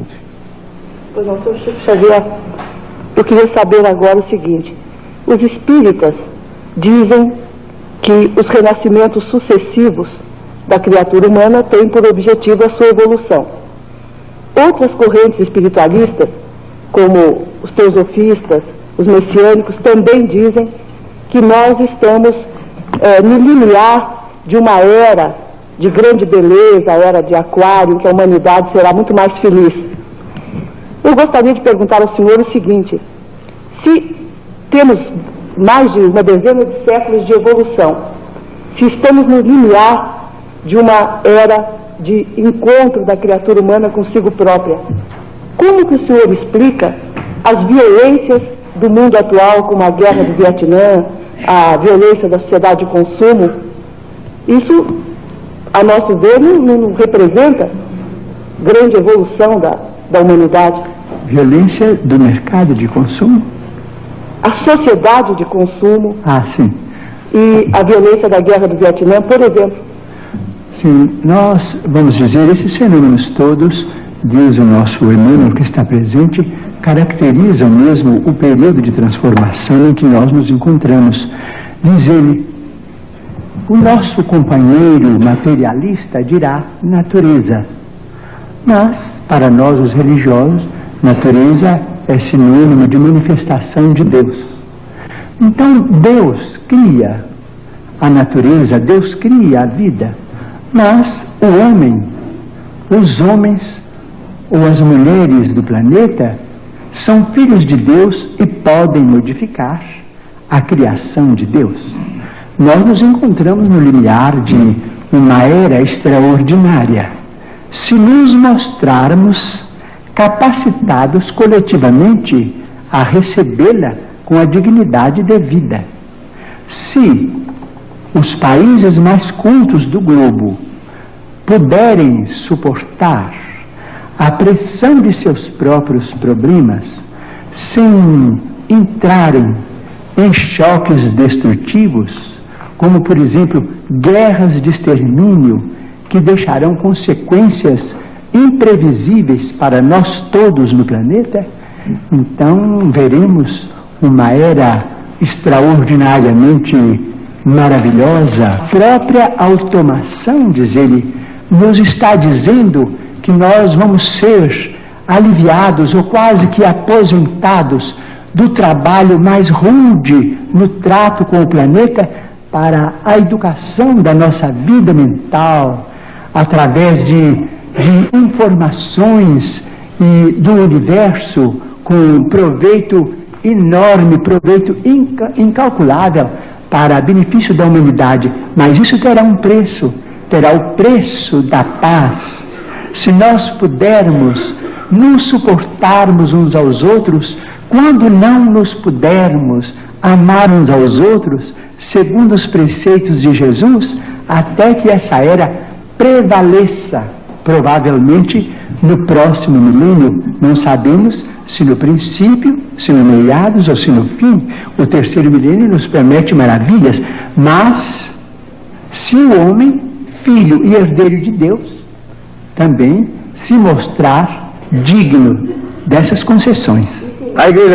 espírito. Pois não, Sr. Chico Xavier, eu queria saber agora o seguinte: os espíritas dizem que os renascimentos sucessivos da criatura humana têm por objetivo a sua evolução. Outras correntes espiritualistas, como os teosofistas, os messiânicos, também dizem que nós estamos no limiar de uma era de grande beleza, a era de Aquário, em que a humanidade será muito mais feliz. Eu gostaria de perguntar ao senhor o seguinte: se temos mais de uma dezena de séculos de evolução, se estamos no limiar de uma era de encontro da criatura humana consigo própria, como que o senhor explica as violências do mundo atual, como a guerra do Vietnã, a violência da sociedade de consumo? Isso, a nosso ver, não representa grande evolução da humanidade. Violência do mercado de consumo? A sociedade de consumo. Ah, sim. E a violência da guerra do Vietnã, por exemplo. Sim, nós, vamos dizer, esses fenômenos todos, diz o nosso Emmanuel que está presente, caracterizam mesmo o período de transformação em que nós nos encontramos. Diz ele: o nosso companheiro materialista dirá natureza, mas para nós os religiosos, natureza é sinônimo de manifestação de Deus. Então Deus cria a natureza, Deus cria a vida, mas o homem, os homens ou as mulheres do planeta são filhos de Deus e podem modificar a criação de Deus. Nós nos encontramos no limiar de uma era extraordinária, se nos mostrarmos capacitados coletivamente a recebê-la com a dignidade devida. Se os países mais cultos do globo puderem suportar a pressão de seus próprios problemas, sem entrarem em choques destrutivos, como, por exemplo, guerras de extermínio que deixarão consequências imprevisíveis para nós todos no planeta, então veremos uma era extraordinariamente maravilhosa. A própria automação, diz ele, nos está dizendo que nós vamos ser aliviados ou quase que aposentados do trabalho mais rude no trato com o planeta para a educação da nossa vida mental, através de informações e do universo com proveito enorme, proveito incalculável para benefício da humanidade. Mas isso terá um preço, terá o preço da paz. Se nós pudermos nos suportarmos uns aos outros, quando não nos pudermos amar uns aos outros, segundo os preceitos de Jesus, até que essa era prevaleça, provavelmente no próximo milênio. Não sabemos se no princípio, se no meados ou se no fim. O terceiro milênio nos promete maravilhas, mas se o homem, filho e herdeiro de Deus, também se mostrar digno dessas concessões. A igreja